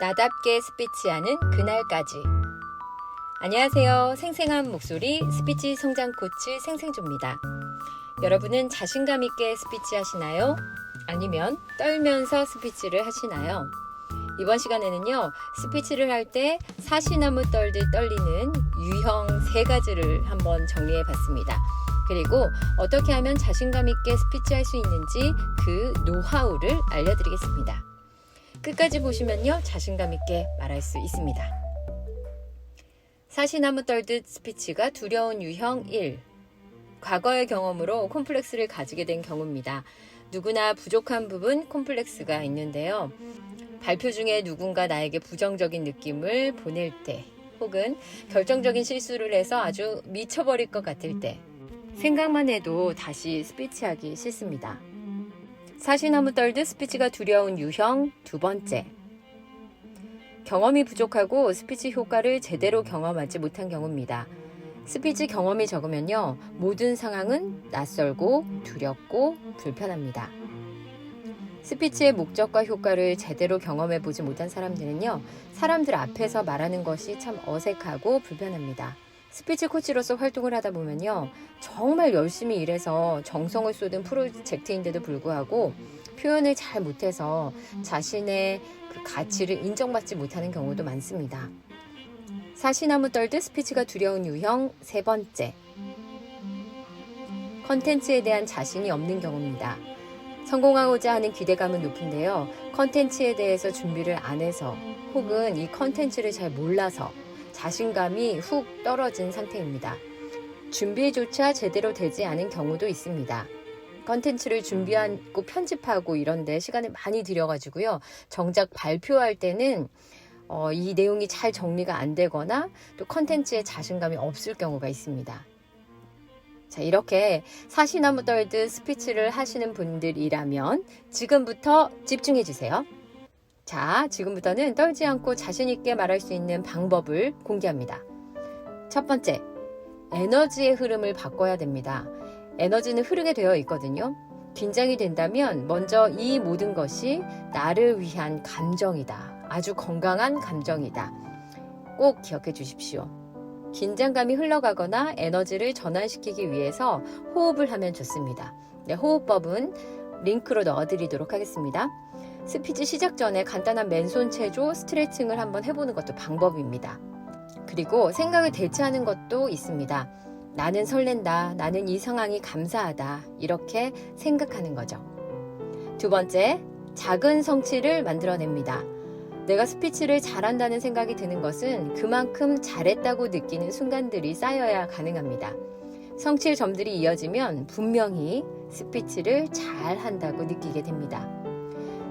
나답게 스피치하는 그날까지. 안녕하세요. 생생한 목소리 스피치 성장 코치 생생조입니다. 여러분은 자신감 있게 스피치 하시나요? 아니면 떨면서 스피치를 하시나요? 이번 시간에는요, 스피치를 할 때 사시나무 떨듯 떨리는 유형 3가지를 한번 정리해 봤습니다. 그리고 어떻게 하면 자신감 있게 스피치할 수 있는지 그 노하우를 알려드리겠습니다. 끝까지 보시면요, 자신감 있게 말할 수 있습니다. 사시나무 떨듯 스피치가 두려운 유형 1. 과거의 경험으로 콤플렉스를 가지게 된 경우입니다. 누구나 부족한 부분 콤플렉스가 있는데요. 발표 중에 누군가 나에게 부정적인 느낌을 보낼 때, 혹은 결정적인 실수를 해서 아주 미쳐버릴 것 같을 때, 생각만 해도 다시 스피치하기 싫습니다. 사시나무 떨듯 스피치가 두려운 유형 2번째. 경험이 부족하고 스피치 효과를 제대로 경험하지 못한 경우입니다. 스피치 경험이 적으면요, 모든 상황은 낯설고 두렵고 불편합니다. 스피치의 목적과 효과를 제대로 경험해 보지 못한 사람들은요, 사람들 앞에서 말하는 것이 참 어색하고 불편합니다. 스피치 코치로서 활동을 하다 보면요, 정말 열심히 일해서 정성을 쏟은 프로젝트인데도 불구하고 표현을 잘 못해서 자신의 그 가치를 인정받지 못하는 경우도 많습니다. 사시나무 떨듯 스피치가 두려운 유형 3번째. 컨텐츠에 대한 자신이 없는 경우입니다. 성공하고자 하는 기대감은 높은데요, 컨텐츠에 대해서 준비를 안 해서 혹은 이 컨텐츠를 잘 몰라서 자신감이 훅 떨어진 상태입니다. 준비조차 제대로 되지 않은 경우도 있습니다. 컨텐츠를 준비하고 편집하고 이런데 시간을 많이 들여가지고요, 정작 발표할 때는 이 내용이 잘 정리가 안 되거나 또 컨텐츠에 자신감이 없을 경우가 있습니다. 자, 이렇게 사시나무 떨듯 스피치를 하시는 분들이라면 지금부터 집중해 주세요. 자, 지금부터는 떨지 않고 자신 있게 말할 수 있는 방법을 공개합니다. 첫 번째, 에너지의 흐름을 바꿔야 됩니다. 에너지는 흐르게 되어 있거든요. 긴장이 된다면 먼저 이 모든 것이 나를 위한 감정이다. 아주 건강한 감정이다. 꼭 기억해 주십시오. 긴장감이 흘러가거나 에너지를 전환시키기 위해서 호흡을 하면 좋습니다. 네, 호흡법은 링크로 넣어드리도록 하겠습니다. 스피치 시작 전에 간단한 맨손 체조 스트레칭을 한번 해보는 것도 방법입니다. 그리고 생각을 대체하는 것도 있습니다. 나는 설렌다, 나는 이 상황이 감사하다, 이렇게 생각하는 거죠. 두 번째, 작은 성취를 만들어냅니다. 내가 스피치를 잘한다는 생각이 드는 것은 그만큼 잘했다고 느끼는 순간들이 쌓여야 가능합니다. 성취의 점들이 이어지면 분명히 스피치를 잘한다고 느끼게 됩니다.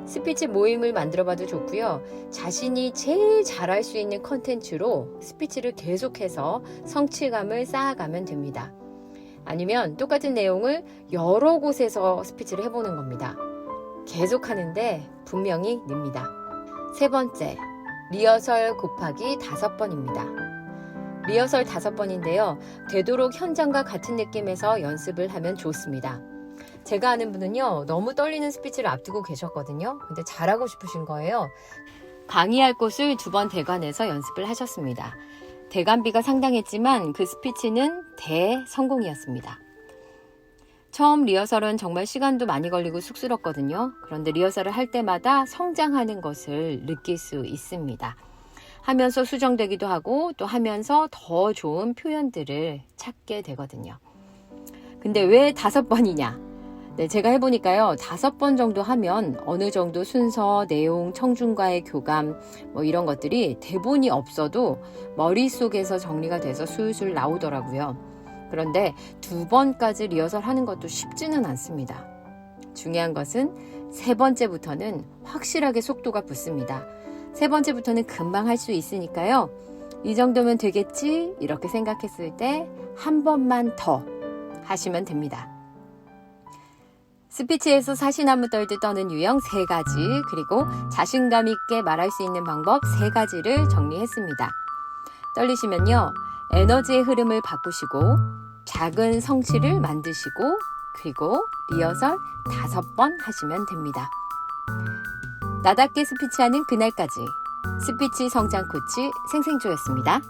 스피치 모임을 만들어봐도 좋고요. 자신이 제일 잘할 수 있는 컨텐츠로 스피치를 계속해서 성취감을 쌓아가면 됩니다. 아니면 똑같은 내용을 여러 곳에서 스피치를 해보는 겁니다. 계속하는데 분명히 늡니다. 세 번째, 리허설 곱하기 5번입니다. 리허설 5번인데요. 되도록 현장과 같은 느낌에서 연습을 하면 좋습니다. 제가 아는 분은요, 너무 떨리는 스피치를 앞두고 계셨거든요. 근데 잘하고 싶으신 거예요. 강의할 곳을 2번 대관해서 연습을 하셨습니다. 대관비가 상당했지만 그 스피치는 대성공이었습니다. 처음 리허설은 정말 시간도 많이 걸리고 쑥스럽거든요. 그런데 리허설을 할 때마다 성장하는 것을 느낄 수 있습니다. 하면서 수정되기도 하고 또 하면서 더 좋은 표현들을 찾게 되거든요. 근데 왜 5번이냐? 네, 제가 해보니까요, 5번 정도 하면 어느 정도 순서, 내용, 청중과의 교감, 이런 것들이 대본이 없어도 머릿속에서 정리가 돼서 술술 나오더라고요. 그런데 2번까지 리허설 하는 것도 쉽지는 않습니다. 중요한 것은 3번째부터는 확실하게 속도가 붙습니다. 3번째부터는 금방 할 수 있으니까요. 이 정도면 되겠지? 이렇게 생각했을 때 한 번만 더 하시면 됩니다. 스피치에서 사시나무 떨듯 떠는 유형 3가지, 그리고 자신감 있게 말할 수 있는 방법 3가지를 정리했습니다. 떨리시면요, 에너지의 흐름을 바꾸시고 작은 성취를 만드시고 그리고 리허설 5번 하시면 됩니다. 나답게 스피치하는 그날까지. 스피치 성장 코치 생생조였습니다.